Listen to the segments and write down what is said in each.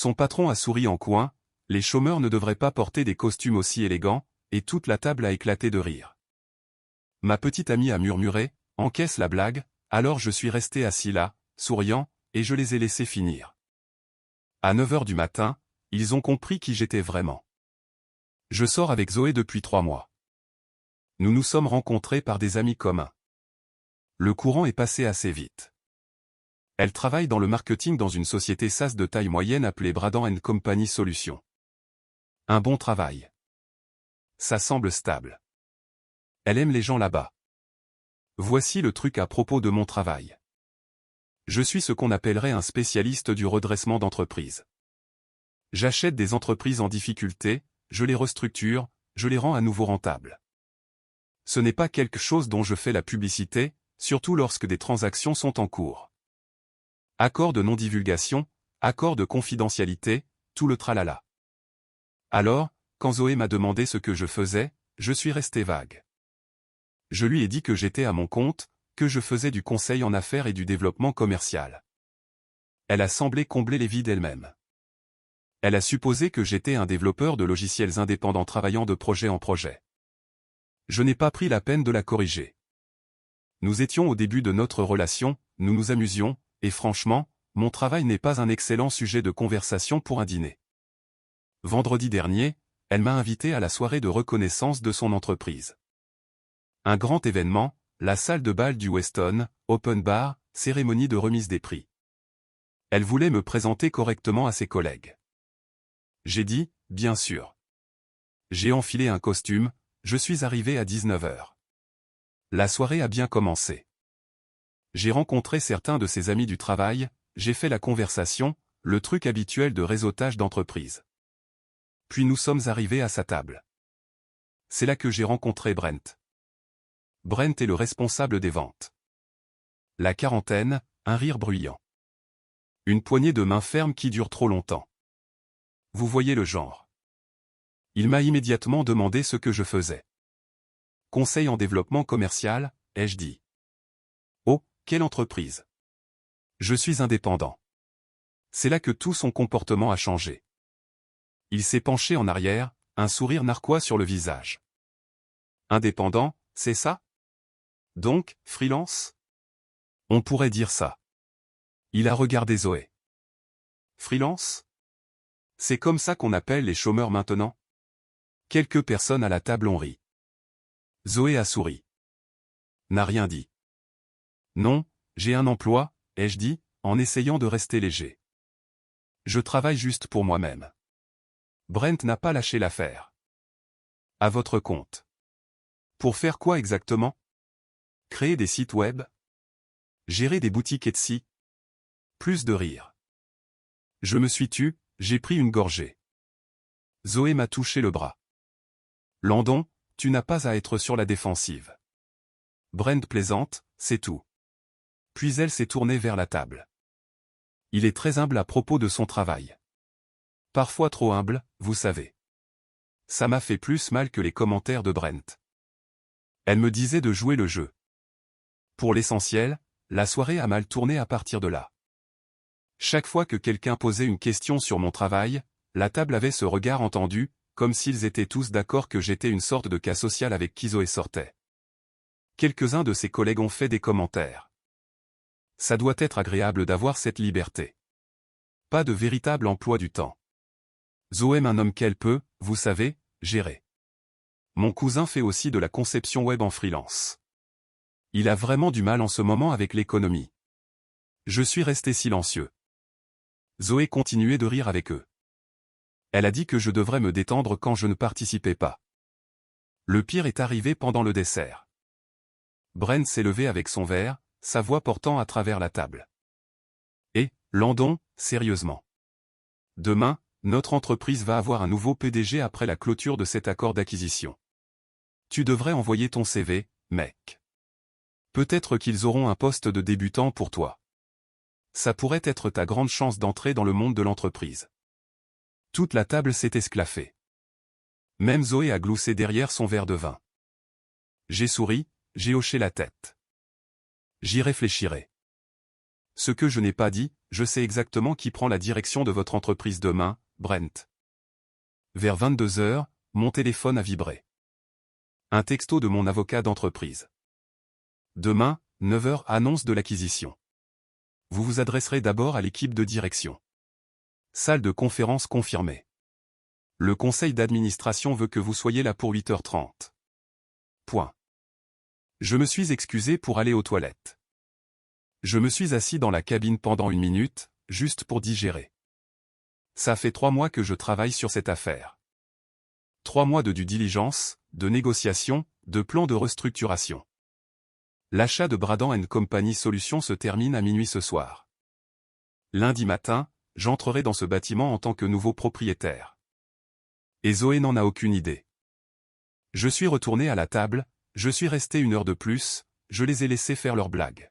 Son patron a souri en coin, les chômeurs ne devraient pas porter des costumes aussi élégants, et toute la table a éclaté de rire. Ma petite amie a murmuré, encaisse la blague, alors je suis resté assis là, souriant, et je les ai laissés finir. À 9 heures du matin, ils ont compris qui j'étais vraiment. Je sors avec Zoé depuis 3 mois. Nous nous sommes rencontrés par des amis communs. Le courant est passé assez vite. Elle travaille dans le marketing dans une société SaaS de taille moyenne appelée Bradan & Company Solutions. Un bon travail. Ça semble stable. Elle aime les gens là-bas. Voici le truc à propos de mon travail. Je suis ce qu'on appellerait un spécialiste du redressement d'entreprise. J'achète des entreprises en difficulté, je les restructure, je les rends à nouveau rentables. Ce n'est pas quelque chose dont je fais la publicité, surtout lorsque des transactions sont en cours. Accord de non-divulgation, accord de confidentialité, tout le tralala. Alors, quand Zoé m'a demandé ce que je faisais, je suis resté vague. Je lui ai dit que j'étais à mon compte, que je faisais du conseil en affaires et du développement commercial. Elle a semblé combler les vides elle-même. Elle a supposé que j'étais un développeur de logiciels indépendants travaillant de projet en projet. Je n'ai pas pris la peine de la corriger. Nous étions au début de notre relation, nous nous amusions, et franchement, mon travail n'est pas un excellent sujet de conversation pour un dîner. Vendredi dernier, elle m'a invité à la soirée de reconnaissance de son entreprise. Un grand événement, la salle de bal du Weston, open bar, cérémonie de remise des prix. Elle voulait me présenter correctement à ses collègues. J'ai dit, bien sûr. J'ai enfilé un costume, je suis arrivé à 19 heures. La soirée a bien commencé. J'ai rencontré certains de ses amis du travail, j'ai fait la conversation, le truc habituel de réseautage d'entreprise. Puis nous sommes arrivés à sa table. C'est là que j'ai rencontré Brent. Brent est le responsable des ventes. La quarantaine, un rire bruyant. Une poignée de main ferme qui dure trop longtemps. Vous voyez le genre. Il m'a immédiatement demandé ce que je faisais. Conseil en développement commercial, ai-je dit. Oh, quelle entreprise. Je suis indépendant. C'est là que tout son comportement a changé. Il s'est penché en arrière, un sourire narquois sur le visage. Indépendant, c'est ça? Donc, freelance? On pourrait dire ça. Il a regardé Zoé. Freelance? C'est comme ça qu'on appelle les chômeurs maintenant? Quelques personnes à la table ont ri. Zoé a souri. N'a rien dit. Non, j'ai un emploi, ai-je dit, en essayant de rester léger. Je travaille juste pour moi-même. Brent n'a pas lâché l'affaire. À votre compte. Pour faire quoi exactement? Créer des sites web? Gérer des boutiques Etsy? Plus de rire. Je me suis tu, j'ai pris une gorgée. Zoé m'a touché le bras. Landon, tu n'as pas à être sur la défensive. Brent plaisante, c'est tout. Puis elle s'est tournée vers la table. Il est très humble à propos de son travail. Parfois trop humble, vous savez. Ça m'a fait plus mal que les commentaires de Brent. Elle me disait de jouer le jeu. Pour l'essentiel, la soirée a mal tourné à partir de là. Chaque fois que quelqu'un posait une question sur mon travail, la table avait ce regard entendu, comme s'ils étaient tous d'accord que j'étais une sorte de cas social avec qui Zoé sortait. Quelques-uns de ses collègues ont fait des commentaires. Ça doit être agréable d'avoir cette liberté. Pas de véritable emploi du temps. Zoé aime un homme qu'elle peut, vous savez, gérer. Mon cousin fait aussi de la conception web en freelance. Il a vraiment du mal en ce moment avec l'économie. Je suis resté silencieux. Zoé continuait de rire avec eux. Elle a dit que je devrais me détendre quand je ne participais pas. Le pire est arrivé pendant le dessert. Brent s'est levé avec son verre, sa voix portant à travers la table. Et, Landon, sérieusement. Demain, notre entreprise va avoir un nouveau PDG après la clôture de cet accord d'acquisition. Tu devrais envoyer ton CV, mec. Peut-être qu'ils auront un poste de débutant pour toi. Ça pourrait être ta grande chance d'entrer dans le monde de l'entreprise. Toute la table s'est esclaffée. Même Zoé a gloussé derrière son verre de vin. J'ai souri, j'ai hoché la tête. J'y réfléchirai. Ce que je n'ai pas dit, je sais exactement qui prend la direction de votre entreprise demain, Brent. Vers 22 heures, mon téléphone a vibré. Un texto de mon avocat d'entreprise. Demain, 9 heures, annonce de l'acquisition. Vous vous adresserez d'abord à l'équipe de direction. Salle de conférence confirmée. Le conseil d'administration veut que vous soyez là pour 8h30. Point. Je me suis excusé pour aller aux toilettes. Je me suis assis dans la cabine pendant 1 minute, juste pour digérer. Ça fait 3 mois que je travaille sur cette affaire. 3 mois de due diligence, de négociation, de plan de restructuration. L'achat de Bradant & Company Solutions se termine à minuit ce soir. Lundi matin, j'entrerai dans ce bâtiment en tant que nouveau propriétaire. Et Zoé n'en a aucune idée. Je suis retourné à la table, je suis resté 1 heure de plus, je les ai laissés faire leurs blagues.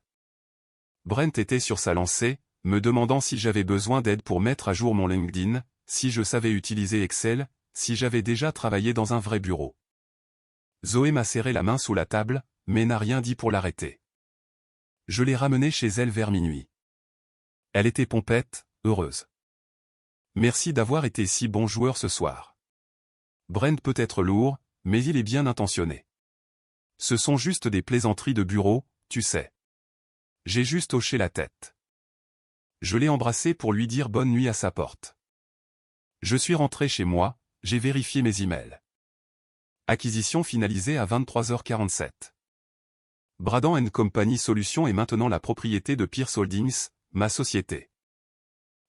Brent était sur sa lancée, me demandant si j'avais besoin d'aide pour mettre à jour mon LinkedIn, si je savais utiliser Excel, si j'avais déjà travaillé dans un vrai bureau. Zoé m'a serré la main sous la table, mais n'a rien dit pour l'arrêter. Je l'ai ramenée chez elle vers minuit. Elle était pompette, heureuse. Merci d'avoir été si bon joueur ce soir. Brent peut être lourd, mais il est bien intentionné. Ce sont juste des plaisanteries de bureau, tu sais. J'ai juste hoché la tête. Je l'ai embrassé pour lui dire bonne nuit à sa porte. Je suis rentré chez moi, j'ai vérifié mes emails. Acquisition finalisée à 23h47. Bradant & Company Solutions est maintenant la propriété de Pierce Holdings, ma société.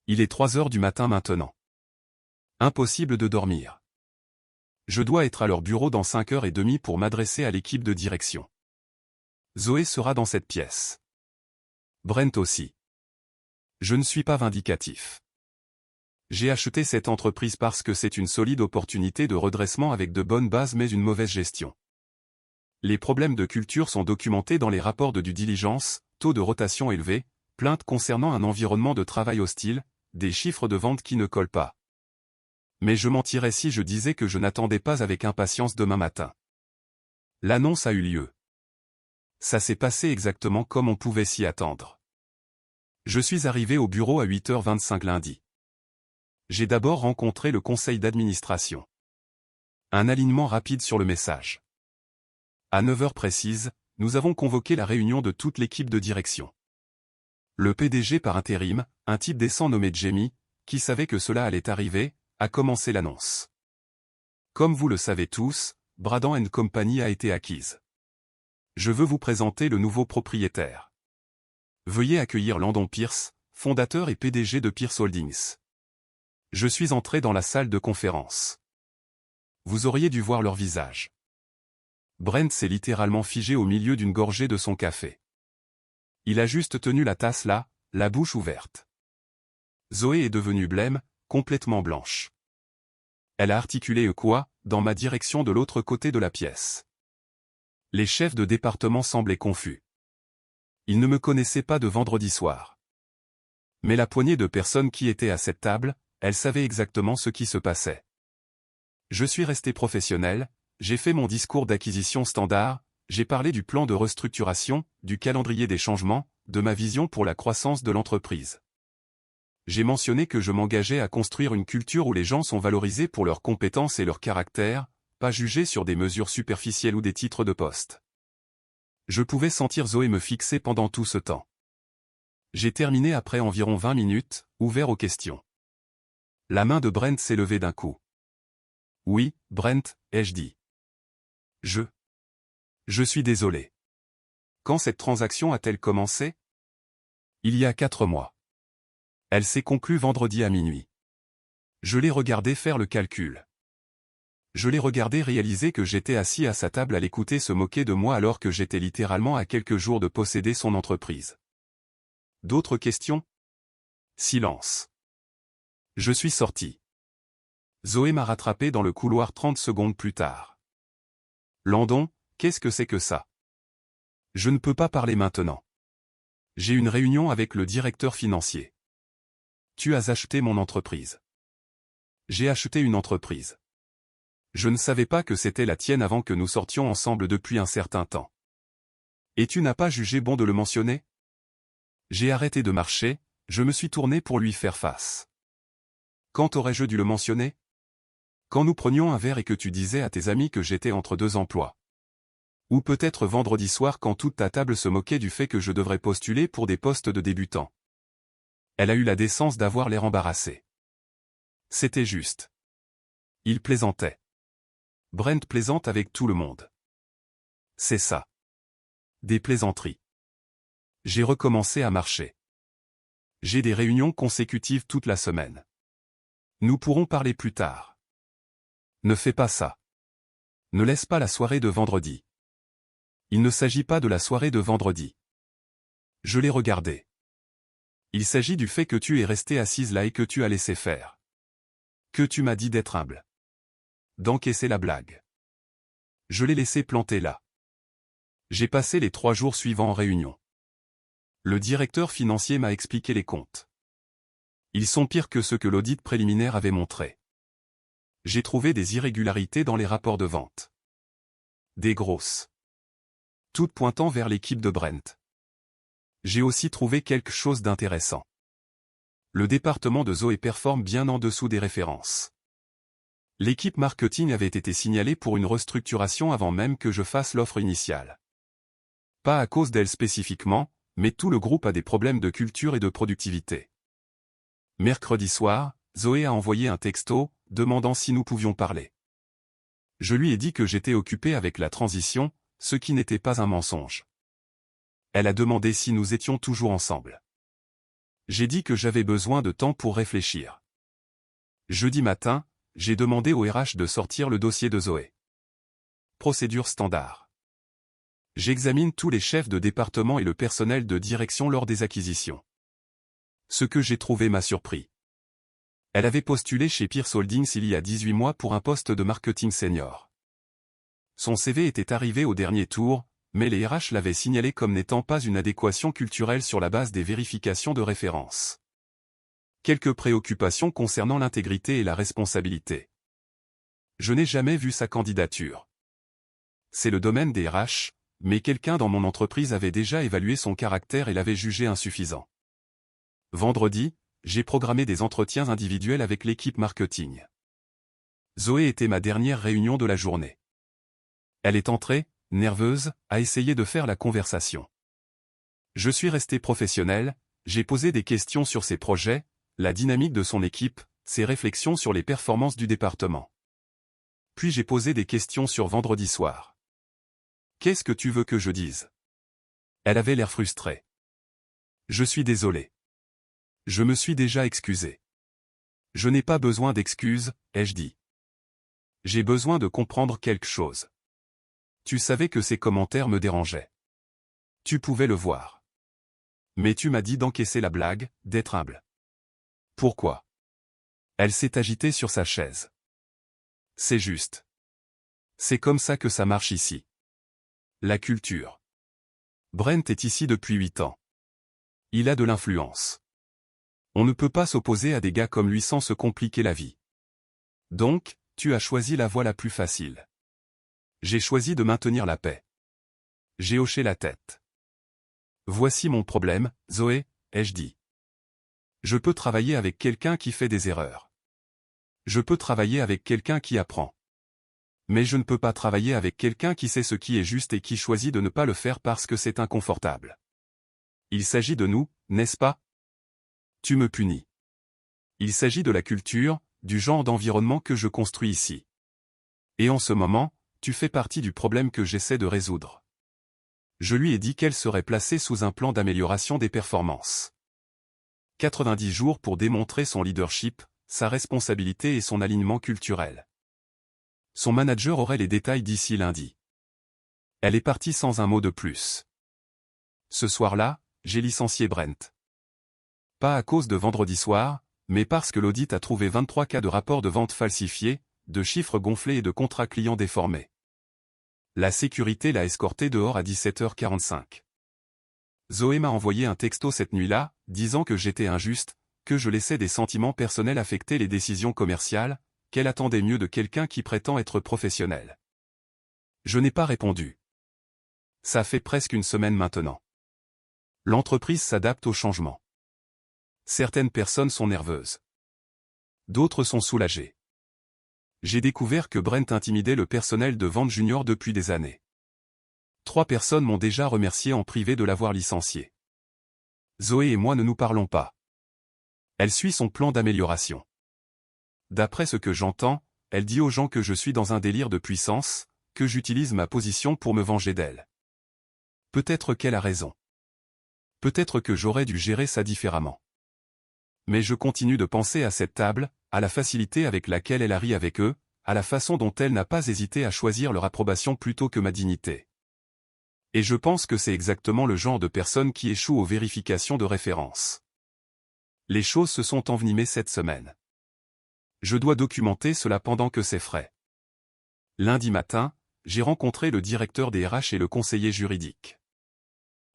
Il est 3 heures du matin maintenant. Impossible de dormir. Je dois être à leur bureau dans 5h30 pour m'adresser à l'équipe de direction. Zoé sera dans cette pièce. Brent aussi. Je ne suis pas vindicatif. J'ai acheté cette entreprise parce que c'est une solide opportunité de redressement avec de bonnes bases mais une mauvaise gestion. Les problèmes de culture sont documentés dans les rapports de due diligence, taux de rotation élevé, plaintes concernant un environnement de travail hostile, des chiffres de vente qui ne collent pas. Mais je mentirais si je disais que je n'attendais pas avec impatience demain matin. L'annonce a eu lieu. Ça s'est passé exactement comme on pouvait s'y attendre. Je suis arrivé au bureau à 8h25 lundi. J'ai d'abord rencontré le conseil d'administration. Un alignement rapide sur le message. À 9h précises, nous avons convoqué la réunion de toute l'équipe de direction. Le PDG par intérim, un type décent nommé Jamie, qui savait que cela allait arriver, a commencé l'annonce. Comme vous le savez tous, Bradant & Company a été acquise. Je veux vous présenter le nouveau propriétaire. Veuillez accueillir Landon Pierce, fondateur et PDG de Pierce Holdings. Je suis entré dans la salle de conférence. Vous auriez dû voir leur visage. Brent s'est littéralement figé au milieu d'une gorgée de son café. Il a juste tenu la tasse là, la bouche ouverte. Zoé est devenue blême, complètement blanche. Elle a articulé quoi, dans ma direction de l'autre côté de la pièce. Les chefs de département semblaient confus. Ils ne me connaissaient pas de vendredi soir. Mais la poignée de personnes qui étaient à cette table, elles savaient exactement ce qui se passait. Je suis resté professionnel, j'ai fait mon discours d'acquisition standard, j'ai parlé du plan de restructuration, du calendrier des changements, de ma vision pour la croissance de l'entreprise. J'ai mentionné que je m'engageais à construire une culture où les gens sont valorisés pour leurs compétences et leur caractère, pas jugés sur des mesures superficielles ou des titres de poste. Je pouvais sentir Zoé me fixer pendant tout ce temps. J'ai terminé après environ 20 minutes, ouvert aux questions. La main de Brent s'est levée d'un coup. Oui, Brent, ai-je dit. Je suis désolé. Quand cette transaction a-t-elle commencé? Il y a 4 mois. Elle s'est conclue vendredi à minuit. Je l'ai regardé faire le calcul. Je l'ai regardé réaliser que j'étais assis à sa table à l'écouter se moquer de moi alors que j'étais littéralement à quelques jours de posséder son entreprise. D'autres questions? Silence. Je suis sorti. Zoé m'a rattrapé dans le couloir 30 secondes plus tard. Landon, qu'est-ce que c'est que ça? Je ne peux pas parler maintenant. J'ai une réunion avec le directeur financier. Tu as acheté mon entreprise. J'ai acheté une entreprise. Je ne savais pas que c'était la tienne avant que nous sortions ensemble depuis un certain temps. Et tu n'as pas jugé bon de le mentionner? J'ai arrêté de marcher, je me suis tourné pour lui faire face. Quand aurais-je dû le mentionner? Quand nous prenions un verre et que tu disais à tes amis que j'étais entre deux emplois. Ou peut-être vendredi soir quand toute ta table se moquait du fait que je devrais postuler pour des postes de débutants. Elle a eu la décence d'avoir l'air embarrassé. C'était juste. Il plaisantait. Brent plaisante avec tout le monde. C'est ça. Des plaisanteries. J'ai recommencé à marcher. J'ai des réunions consécutives toute la semaine. Nous pourrons parler plus tard. Ne fais pas ça. Ne laisse pas la soirée de vendredi. Il ne s'agit pas de la soirée de vendredi. Je l'ai regardé. Il s'agit du fait que tu es restée assise là et que tu as laissé faire. Que tu m'as dit d'être humble. D'encaisser la blague. Je l'ai laissé planter là. J'ai passé les 3 jours suivants en réunion. Le directeur financier m'a expliqué les comptes. Ils sont pires que ceux que l'audit préliminaire avait montrés. J'ai trouvé des irrégularités dans les rapports de vente. Des grosses. Toutes pointant vers l'équipe de Brent. J'ai aussi trouvé quelque chose d'intéressant. Le département de Zoé performe bien en dessous des références. L'équipe marketing avait été signalée pour une restructuration avant même que je fasse l'offre initiale. Pas à cause d'elle spécifiquement, mais tout le groupe a des problèmes de culture et de productivité. Mercredi soir, Zoé a envoyé un texto, demandant si nous pouvions parler. Je lui ai dit que j'étais occupé avec la transition, ce qui n'était pas un mensonge. Elle a demandé si nous étions toujours ensemble. J'ai dit que j'avais besoin de temps pour réfléchir. Jeudi matin, j'ai demandé au RH de sortir le dossier de Zoé. Procédure standard. J'examine tous les chefs de département et le personnel de direction lors des acquisitions. Ce que j'ai trouvé m'a surpris. Elle avait postulé chez Pierce Holdings il y a 18 mois pour un poste de marketing senior. Son CV était arrivé au dernier tour, mais les RH l'avaient signalé comme n'étant pas une adéquation culturelle sur la base des vérifications de référence. Quelques préoccupations concernant l'intégrité et la responsabilité. Je n'ai jamais vu sa candidature. C'est le domaine des RH, mais quelqu'un dans mon entreprise avait déjà évalué son caractère et l'avait jugé insuffisant. Vendredi, j'ai programmé des entretiens individuels avec l'équipe marketing. Zoé était ma dernière réunion de la journée. Elle est entrée, nerveuse, à essayer de faire la conversation. Je suis resté professionnel, j'ai posé des questions sur ses projets, la dynamique de son équipe, ses réflexions sur les performances du département. Puis j'ai posé des questions sur vendredi soir. Qu'est-ce que tu veux que je dise? Elle avait l'air frustrée. Je suis désolé. Je me suis déjà excusé. Je n'ai pas besoin d'excuses, ai-je dit. J'ai besoin de comprendre quelque chose. Tu savais que ces commentaires me dérangeaient. Tu pouvais le voir. Mais tu m'as dit d'encaisser la blague, d'être humble. Pourquoi? Elle s'est agitée sur sa chaise. C'est juste. C'est comme ça que ça marche ici. La culture. Brent est ici depuis 8 ans. Il a de l'influence. On ne peut pas s'opposer à des gars comme lui sans se compliquer la vie. Donc, tu as choisi la voie la plus facile. J'ai choisi de maintenir la paix. J'ai hoché la tête. Voici mon problème, Zoé, ai-je dit. Je peux travailler avec quelqu'un qui fait des erreurs. Je peux travailler avec quelqu'un qui apprend. Mais je ne peux pas travailler avec quelqu'un qui sait ce qui est juste et qui choisit de ne pas le faire parce que c'est inconfortable. Il s'agit de nous, n'est-ce pas? Tu me punis. Il s'agit de la culture, du genre d'environnement que je construis ici. Et en ce moment, tu fais partie du problème que j'essaie de résoudre. Je lui ai dit qu'elle serait placée sous un plan d'amélioration des performances. 90 jours pour démontrer son leadership, sa responsabilité et son alignement culturel. Son manager aurait les détails d'ici lundi. Elle est partie sans un mot de plus. Ce soir-là, j'ai licencié Brent. Pas à cause de vendredi soir, mais parce que l'audit a trouvé 23 cas de rapports de vente falsifiés, de chiffres gonflés et de contrats clients déformés. La sécurité l'a escorté dehors à 17h45. Zoé m'a envoyé un texto cette nuit-là, disant que j'étais injuste, que je laissais des sentiments personnels affecter les décisions commerciales, qu'elle attendait mieux de quelqu'un qui prétend être professionnel. Je n'ai pas répondu. Ça fait presque une semaine maintenant. L'entreprise s'adapte au changement. Certaines personnes sont nerveuses. D'autres sont soulagées. J'ai découvert que Brent intimidait le personnel de vente junior depuis des années. 3 personnes m'ont déjà remercié en privé de l'avoir licencié. Zoé et moi ne nous parlons pas. Elle suit son plan d'amélioration. D'après ce que j'entends, elle dit aux gens que je suis dans un délire de puissance, que j'utilise ma position pour me venger d'elle. Peut-être qu'elle a raison. Peut-être que j'aurais dû gérer ça différemment. Mais je continue de penser à cette table, à la facilité avec laquelle elle a ri avec eux, à la façon dont elle n'a pas hésité à choisir leur approbation plutôt que ma dignité. Et je pense que c'est exactement le genre de personne qui échoue aux vérifications de référence. Les choses se sont envenimées cette semaine. Je dois documenter cela pendant que c'est frais. Lundi matin, j'ai rencontré le directeur des RH et le conseiller juridique.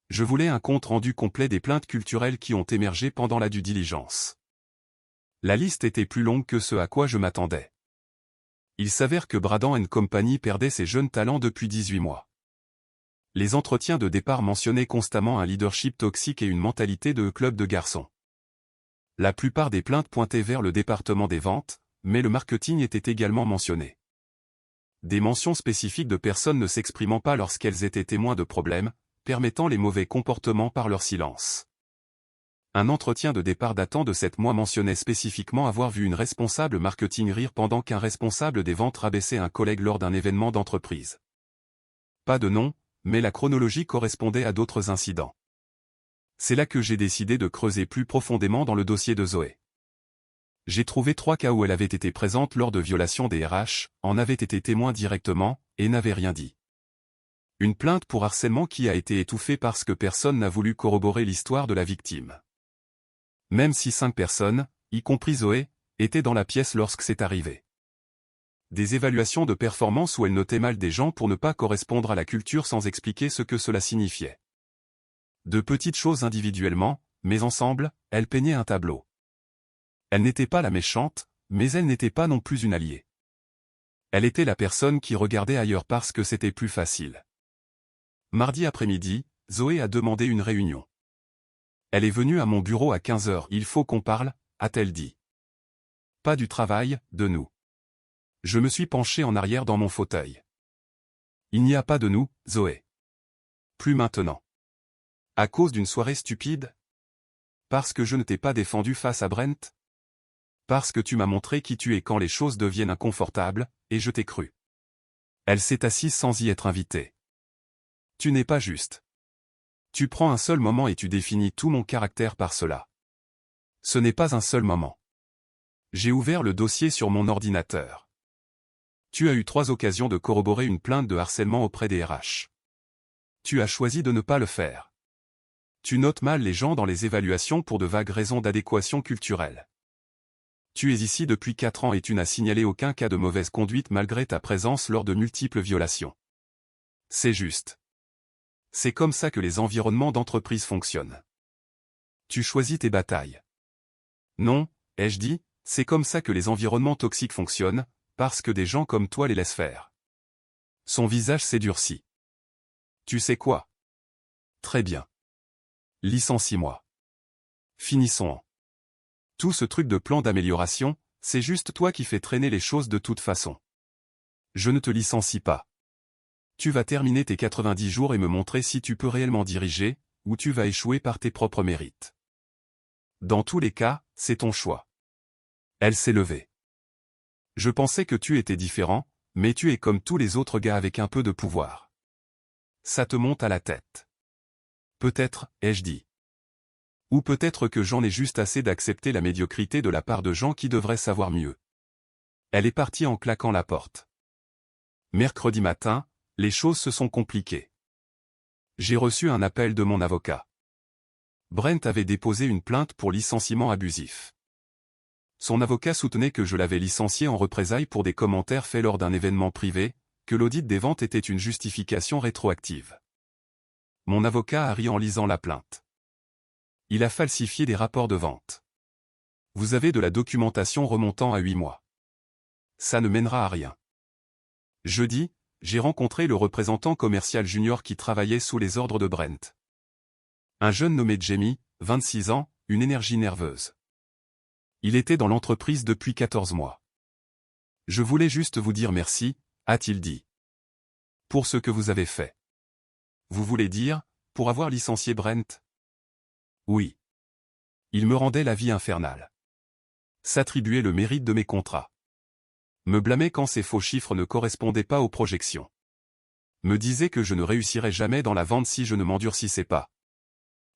Je voulais un compte-rendu complet des plaintes culturelles qui ont émergé pendant la due diligence. La liste était plus longue que ce à quoi je m'attendais. Il s'avère que Bradan & Company perdait ses jeunes talents depuis 18 mois. Les entretiens de départ mentionnaient constamment un leadership toxique et une mentalité de club de garçons. La plupart des plaintes pointaient vers le département des ventes, mais le marketing était également mentionné. Des mentions spécifiques de personnes ne s'exprimant pas lorsqu'elles étaient témoins de problèmes, permettant les mauvais comportements par leur silence. Un entretien de départ datant de 7 mois mentionnait spécifiquement avoir vu une responsable marketing rire pendant qu'un responsable des ventes rabaissait un collègue lors d'un événement d'entreprise. Pas de nom, mais la chronologie correspondait à d'autres incidents. C'est là que j'ai décidé de creuser plus profondément dans le dossier de Zoé. J'ai trouvé 3 cas où elle avait été présente lors de violations des RH, en avait été témoin directement, et n'avait rien dit. Une plainte pour harcèlement qui a été étouffée parce que personne n'a voulu corroborer l'histoire de la victime. Même si 5 personnes, y compris Zoé, étaient dans la pièce lorsque c'est arrivé. Des évaluations de performance où elle notait mal des gens pour ne pas correspondre à la culture sans expliquer ce que cela signifiait. De petites choses individuellement, mais ensemble, elle peignait un tableau. Elle n'était pas la méchante, mais elle n'était pas non plus une alliée. Elle était la personne qui regardait ailleurs parce que c'était plus facile. Mardi après-midi, Zoé a demandé une réunion. Elle est venue à mon bureau à 15 h. Il faut qu'on parle, a-t-elle dit. Pas du travail, de nous. Je me suis penché en arrière dans mon fauteuil. Il n'y a pas de nous, Zoé. Plus maintenant. À cause d'une soirée stupide? Parce que je ne t'ai pas défendu face à Brent? Parce que tu m'as montré qui tu es quand les choses deviennent inconfortables, et je t'ai cru. Elle s'est assise sans y être invitée. Tu n'es pas juste. Tu prends un seul moment et tu définis tout mon caractère par cela. Ce n'est pas un seul moment. J'ai ouvert le dossier sur mon ordinateur. Tu as eu 3 occasions de corroborer une plainte de harcèlement auprès des RH. Tu as choisi de ne pas le faire. Tu notes mal les gens dans les évaluations pour de vagues raisons d'adéquation culturelle. Tu es ici depuis 4 ans et tu n'as signalé aucun cas de mauvaise conduite malgré ta présence lors de multiples violations. C'est juste. C'est comme ça que les environnements d'entreprise fonctionnent. Tu choisis tes batailles. Non, ai-je dit, c'est comme ça que les environnements toxiques fonctionnent, parce que des gens comme toi les laissent faire. Son visage s'est durci. Tu sais quoi? Très bien. Licencie-moi. Finissons-en. Tout ce truc de plan d'amélioration, c'est juste toi qui fais traîner les choses de toute façon. Je ne te licencie pas. Tu vas terminer tes 90 jours et me montrer si tu peux réellement diriger, ou tu vas échouer par tes propres mérites. Dans tous les cas, c'est ton choix. Elle s'est levée. Je pensais que tu étais différent, mais tu es comme tous les autres gars avec un peu de pouvoir. Ça te monte à la tête. Peut-être, ai-je dit. Ou peut-être que j'en ai juste assez d'accepter la médiocrité de la part de gens qui devraient savoir mieux. Elle est partie en claquant la porte. Mercredi matin, les choses se sont compliquées. J'ai reçu un appel de mon avocat. Brent avait déposé une plainte pour licenciement abusif. Son avocat soutenait que je l'avais licencié en représailles pour des commentaires faits lors d'un événement privé, que l'audit des ventes était une justification rétroactive. Mon avocat a ri en lisant la plainte. Il a falsifié des rapports de vente. Vous avez de la documentation remontant à 8 mois. Ça ne mènera à rien. Jeudi, j'ai rencontré le représentant commercial junior qui travaillait sous les ordres de Brent. Un jeune nommé Jamie, 26 ans, une énergie nerveuse. Il était dans l'entreprise depuis 14 mois. Je voulais juste vous dire merci, a-t-il dit. Pour ce que vous avez fait. Vous voulez dire, pour avoir licencié Brent? Oui. Il me rendait la vie infernale. S'attribuer le mérite de mes contrats. Me blâmer quand ces faux chiffres ne correspondaient pas aux projections. Me disait que je ne réussirais jamais dans la vente si je ne m'endurcissais pas.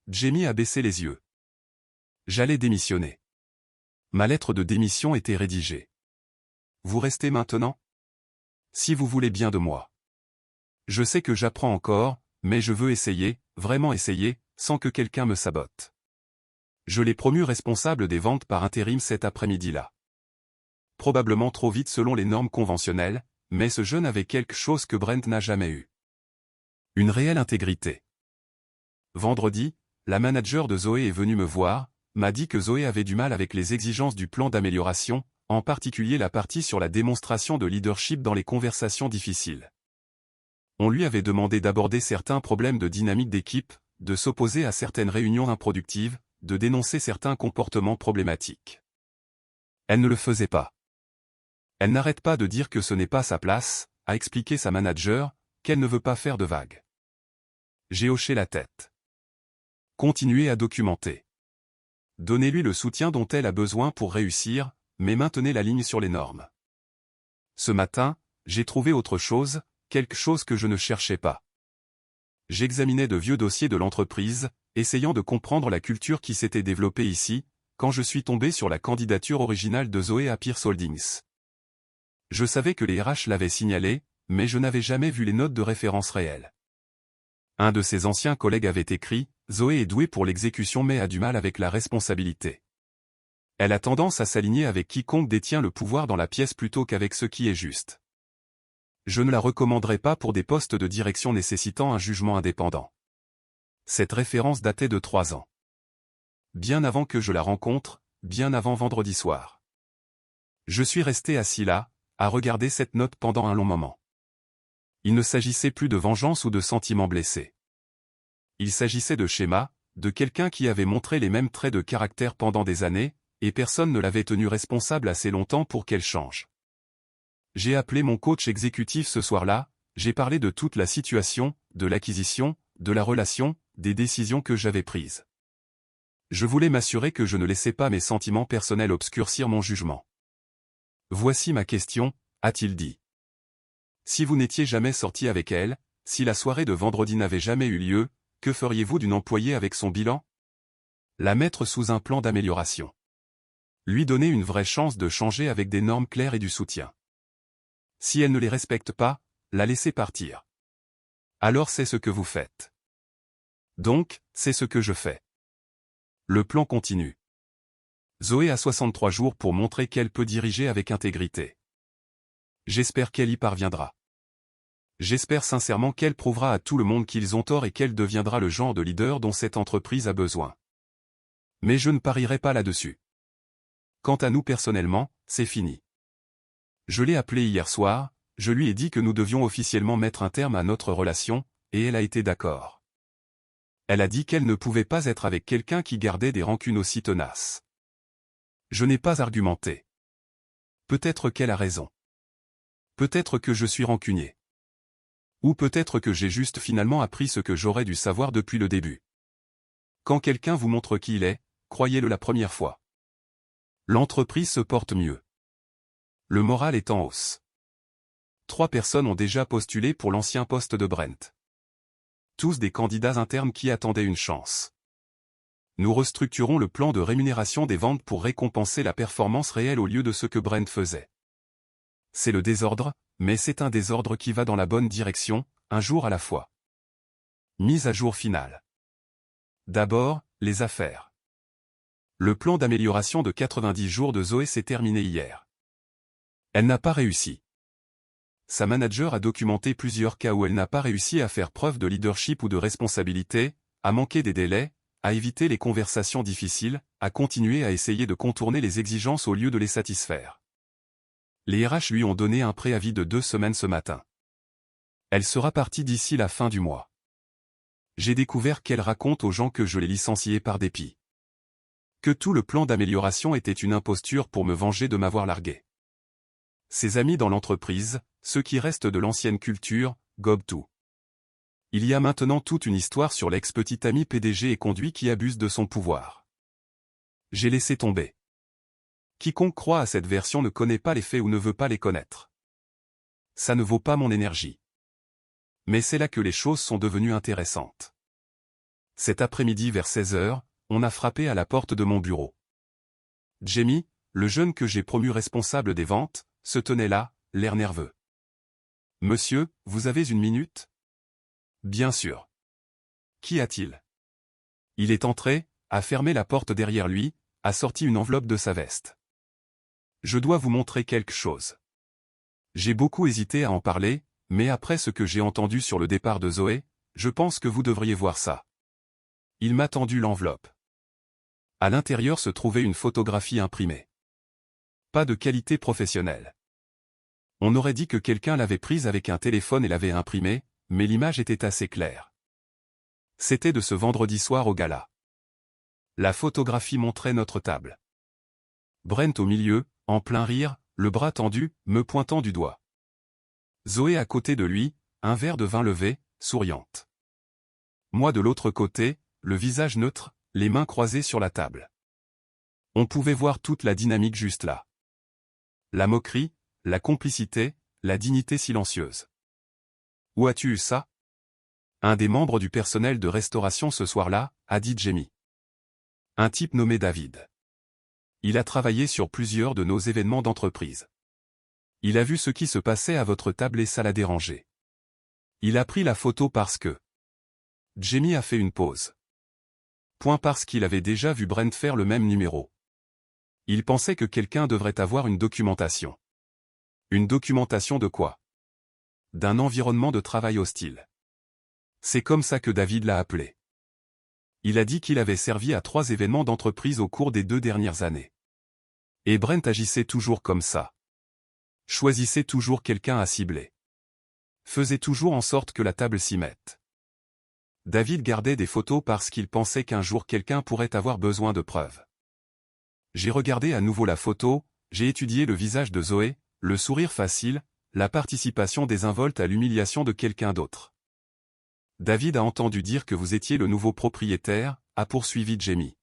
Jamie a baissé les yeux. J'allais démissionner. Ma lettre de démission était rédigée. Vous restez maintenant? Si vous voulez bien de moi. Je sais que j'apprends encore, mais je veux essayer, vraiment essayer, sans que quelqu'un me sabote. Je l'ai promu responsable des ventes par intérim cet après-midi-là. Probablement trop vite selon les normes conventionnelles, mais ce jeune avait quelque chose que Brent n'a jamais eu. Une réelle intégrité. Vendredi, la manager de Zoé est venue me voir, m'a dit que Zoé avait du mal avec les exigences du plan d'amélioration, en particulier la partie sur la démonstration de leadership dans les conversations difficiles. On lui avait demandé d'aborder certains problèmes de dynamique d'équipe, de s'opposer à certaines réunions improductives, de dénoncer certains comportements problématiques. Elle ne le faisait pas. Elle n'arrête pas de dire que ce n'est pas sa place, a expliqué sa manager, qu'elle ne veut pas faire de vagues. J'ai hoché la tête. Continuez à documenter. Donnez-lui le soutien dont elle a besoin pour réussir, mais maintenez la ligne sur les normes. Ce matin, j'ai trouvé autre chose, quelque chose que je ne cherchais pas. J'examinais de vieux dossiers de l'entreprise, essayant de comprendre la culture qui s'était développée ici, quand je suis tombé sur la candidature originale de Zoé à Pierce Holdings. Je savais que les RH l'avaient signalé, mais je n'avais jamais vu les notes de référence réelles. Un de ses anciens collègues avait écrit « Zoé est douée pour l'exécution mais a du mal avec la responsabilité. Elle a tendance à s'aligner avec quiconque détient le pouvoir dans la pièce plutôt qu'avec ce qui est juste. Je ne la recommanderais pas pour des postes de direction nécessitant un jugement indépendant. » Cette référence datait de 3 ans. Bien avant que je la rencontre, bien avant vendredi soir. Je suis resté assis là, à regarder cette note pendant un long moment. Il ne s'agissait plus de vengeance ou de sentiments blessés. Il s'agissait de schéma, de quelqu'un qui avait montré les mêmes traits de caractère pendant des années, et personne ne l'avait tenu responsable assez longtemps pour qu'elle change. J'ai appelé mon coach exécutif ce soir-là, j'ai parlé de toute la situation, de l'acquisition, de la relation, des décisions que j'avais prises. Je voulais m'assurer que je ne laissais pas mes sentiments personnels obscurcir mon jugement. Voici ma question, a-t-il dit. Si vous n'étiez jamais sorti avec elle, si la soirée de vendredi n'avait jamais eu lieu, que feriez-vous d'une employée avec son bilan? La mettre sous un plan d'amélioration. Lui donner une vraie chance de changer avec des normes claires et du soutien. Si elle ne les respecte pas, la laisser partir. Alors c'est ce que vous faites. Donc, c'est ce que je fais. Le plan continue. Zoé a 63 jours pour montrer qu'elle peut diriger avec intégrité. J'espère qu'elle y parviendra. J'espère sincèrement qu'elle prouvera à tout le monde qu'ils ont tort et qu'elle deviendra le genre de leader dont cette entreprise a besoin. Mais je ne parierai pas là-dessus. Quant à nous personnellement, c'est fini. Je l'ai appelée hier soir, je lui ai dit que nous devions officiellement mettre un terme à notre relation, et elle a été d'accord. Elle a dit qu'elle ne pouvait pas être avec quelqu'un qui gardait des rancunes aussi tenaces. Je n'ai pas argumenté. Peut-être qu'elle a raison. Peut-être que je suis rancunier. Ou peut-être que j'ai juste finalement appris ce que j'aurais dû savoir depuis le début. Quand quelqu'un vous montre qui il est, croyez-le la première fois. L'entreprise se porte mieux. Le moral est en hausse. 3 personnes ont déjà postulé pour l'ancien poste de Brent. Tous des candidats internes qui attendaient une chance. Nous restructurons le plan de rémunération des ventes pour récompenser la performance réelle au lieu de ce que Brent faisait. C'est le désordre, mais c'est un désordre qui va dans la bonne direction, un jour à la fois. Mise à jour finale. D'abord, les affaires. Le plan d'amélioration de 90 jours de Zoé s'est terminé hier. Elle n'a pas réussi. Sa manager a documenté plusieurs cas où elle n'a pas réussi à faire preuve de leadership ou de responsabilité, à manquer des délais, à éviter les conversations difficiles, à continuer à essayer de contourner les exigences au lieu de les satisfaire. Les RH lui ont donné un préavis de 2 semaines ce matin. Elle sera partie d'ici la fin du mois. J'ai découvert qu'elle raconte aux gens que je l'ai licenciée par dépit. Que tout le plan d'amélioration était une imposture pour me venger de m'avoir largué. Ses amis dans l'entreprise, ceux qui restent de l'ancienne culture, gobent tout. Il y a maintenant toute une histoire sur l'ex-petit ami PDG et conduit qui abuse de son pouvoir. J'ai laissé tomber. Quiconque croit à cette version ne connaît pas les faits ou ne veut pas les connaître. Ça ne vaut pas mon énergie. Mais c'est là que les choses sont devenues intéressantes. Cet après-midi vers 16 h, on a frappé à la porte de mon bureau. Jamie, le jeune que j'ai promu responsable des ventes, se tenait là, l'air nerveux. « Monsieur, vous avez une minute ?» ?»« Bien sûr. »« Qu'y a-t-il » ? Il est entré, a fermé la porte derrière lui, a sorti une enveloppe de sa veste. « Je dois vous montrer quelque chose. » J'ai beaucoup hésité à en parler, mais après ce que j'ai entendu sur le départ de Zoé, je pense que vous devriez voir ça. Il m'a tendu l'enveloppe. À l'intérieur se trouvait une photographie imprimée. Pas de qualité professionnelle. On aurait dit que quelqu'un l'avait prise avec un téléphone et l'avait imprimée, mais l'image était assez claire. C'était de ce vendredi soir au gala. La photographie montrait notre table. Brent au milieu, en plein rire, le bras tendu, me pointant du doigt. Zoé à côté de lui, un verre de vin levé, souriante. Moi de l'autre côté, le visage neutre, les mains croisées sur la table. On pouvait voir toute la dynamique juste là. La moquerie, la complicité, la dignité silencieuse. Où as-tu eu ça ? Un des membres du personnel de restauration ce soir-là, a dit Jamie. Un type nommé David. Il a travaillé sur plusieurs de nos événements d'entreprise. Il a vu ce qui se passait à votre table et ça l'a dérangé. Il a pris la photo parce que... Jamie a fait une pause. Point parce qu'il avait déjà vu Brent faire le même numéro. Il pensait que quelqu'un devrait avoir une documentation. Une documentation de quoi ? D'un environnement de travail hostile. C'est comme ça que David l'a appelé. Il a dit qu'il avait servi à 3 événements d'entreprise au cours des 2 dernières années. Et Brent agissait toujours comme ça. Choisissait toujours quelqu'un à cibler. Faisait toujours en sorte que la table s'y mette. David gardait des photos parce qu'il pensait qu'un jour quelqu'un pourrait avoir besoin de preuves. J'ai regardé à nouveau la photo, j'ai étudié le visage de Zoé, le sourire facile, la participation désinvolte à l'humiliation de quelqu'un d'autre. David a entendu dire que vous étiez le nouveau propriétaire, a poursuivi Jamie.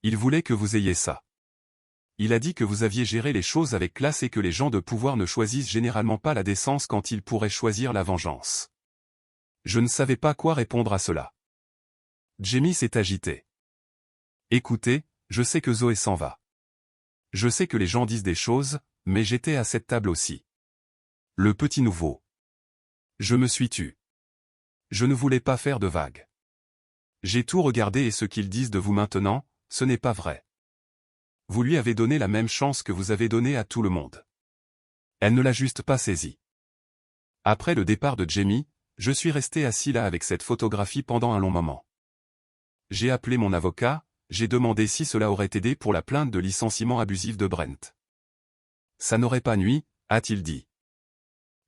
Il voulait que vous ayez ça. Il a dit que vous aviez géré les choses avec classe et que les gens de pouvoir ne choisissent généralement pas la décence quand ils pourraient choisir la vengeance. Je ne savais pas quoi répondre à cela. Jamie s'est agité. Écoutez, je sais que Zoé s'en va. Je sais que les gens disent des choses, mais j'étais à cette table aussi. Le petit nouveau. Je me suis tu. Je ne voulais pas faire de vagues. J'ai tout regardé et ce qu'ils disent de vous maintenant, ce n'est pas vrai. Vous lui avez donné la même chance que vous avez donnée à tout le monde. Elle ne l'a juste pas saisie. Après le départ de Jamie, je suis resté assis là avec cette photographie pendant un long moment. J'ai appelé mon avocat, j'ai demandé si cela aurait aidé pour la plainte de licenciement abusif de Brent. Ça n'aurait pas nui, a-t-il dit.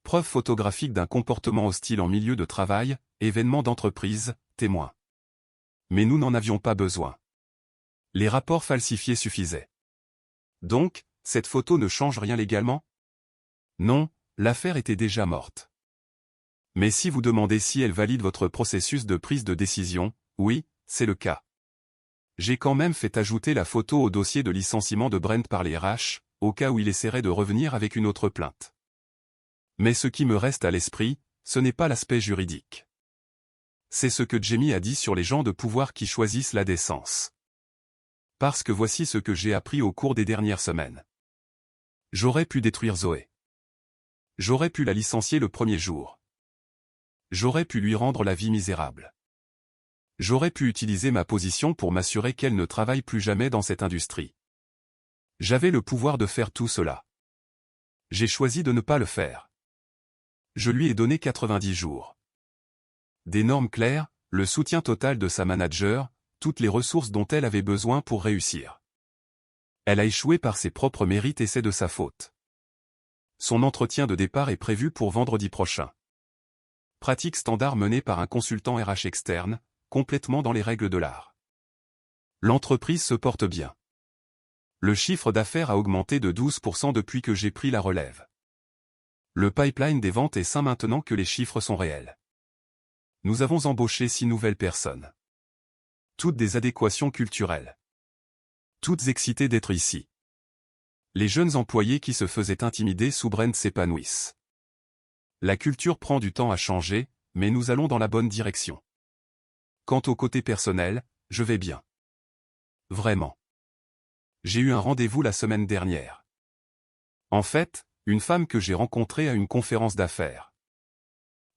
Preuve photographique d'un comportement hostile en milieu de travail, événement d'entreprise, témoin. Mais nous n'en avions pas besoin. Les rapports falsifiés suffisaient. Donc, cette photo ne change rien légalement ? Non, l'affaire était déjà morte. Mais si vous demandez si elle valide votre processus de prise de décision, oui, c'est le cas. J'ai quand même fait ajouter la photo au dossier de licenciement de Brent par les RH, au cas où il essaierait de revenir avec une autre plainte. Mais ce qui me reste à l'esprit, ce n'est pas l'aspect juridique. C'est ce que Jamie a dit sur les gens de pouvoir qui choisissent la décence. Parce que voici ce que j'ai appris au cours des dernières semaines. J'aurais pu détruire Zoé. J'aurais pu la licencier le premier jour. J'aurais pu lui rendre la vie misérable. J'aurais pu utiliser ma position pour m'assurer qu'elle ne travaille plus jamais dans cette industrie. J'avais le pouvoir de faire tout cela. J'ai choisi de ne pas le faire. Je lui ai donné 90 jours. Des normes claires, le soutien total de sa manager, toutes les ressources dont elle avait besoin pour réussir. Elle a échoué par ses propres mérites et c'est de sa faute. Son entretien de départ est prévu pour vendredi prochain. pratique standard menée par un consultant RH externe, complètement dans les règles de l'art. L'entreprise se porte bien. Le chiffre d'affaires a augmenté de 12% depuis que j'ai pris la relève. Le pipeline des ventes est sain maintenant que les chiffres sont réels. Nous avons embauché 6 nouvelles personnes. Toutes des adéquations culturelles. Toutes excitées d'être ici. Les jeunes employés qui se faisaient intimider sous Brent s'épanouissent. La culture prend du temps à changer, mais nous allons dans la bonne direction. Quant au côté personnel, je vais bien. Vraiment. J'ai eu un rendez-vous la semaine dernière. En fait, une femme que j'ai rencontrée à une conférence d'affaires.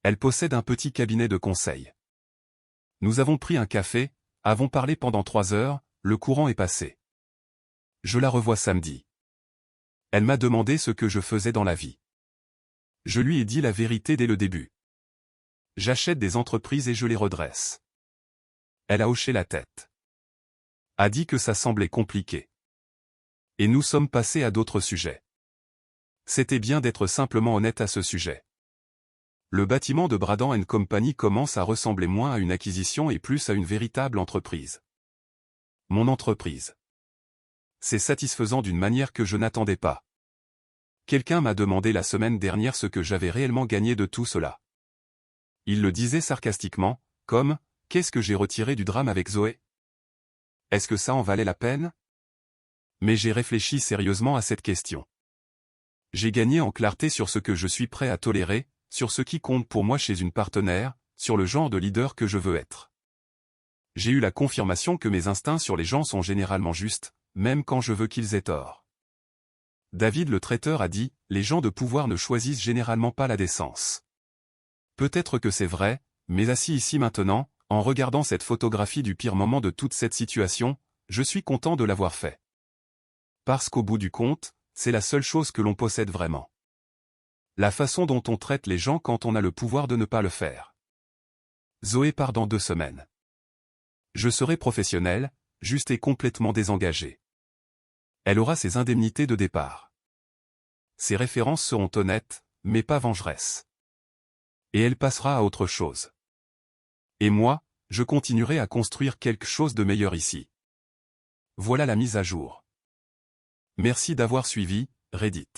Elle possède un petit cabinet de conseil. Nous avons pris un café, avons parlé pendant 3 heures, le courant est passé. Je la revois samedi. Elle m'a demandé ce que je faisais dans la vie. Je lui ai dit la vérité dès le début. J'achète des entreprises et je les redresse. Elle a hoché la tête. A dit que ça semblait compliqué. Et nous sommes passés à d'autres sujets. C'était bien d'être simplement honnête à ce sujet. Le bâtiment de Bradan & Company commence à ressembler moins à une acquisition et plus à une véritable entreprise. Mon entreprise. C'est satisfaisant d'une manière que je n'attendais pas. Quelqu'un m'a demandé la semaine dernière ce que j'avais réellement gagné de tout cela. Il le disait sarcastiquement, comme « Qu'est-ce que j'ai retiré du drame avec Zoé ? Est-ce que ça en valait la peine ?» Mais j'ai réfléchi sérieusement à cette question. J'ai gagné en clarté sur ce que je suis prêt à tolérer, sur ce qui compte pour moi chez une partenaire, sur le genre de leader que je veux être. J'ai eu la confirmation que mes instincts sur les gens sont généralement justes, même quand je veux qu'ils aient tort. David le traiteur a dit, les gens de pouvoir ne choisissent généralement pas la décence. Peut-être que c'est vrai, mais assis ici maintenant, en regardant cette photographie du pire moment de toute cette situation, je suis content de l'avoir fait. Parce qu'au bout du compte, c'est la seule chose que l'on possède vraiment. La façon dont on traite les gens quand on a le pouvoir de ne pas le faire. Zoé part dans 2 semaines. Je serai professionnel, juste et complètement désengagé. Elle aura ses indemnités de départ. Ses références seront honnêtes, mais pas vengeresses. Et elle passera à autre chose. Et moi, je continuerai à construire quelque chose de meilleur ici. Voilà la mise à jour. Merci d'avoir suivi, Reddit.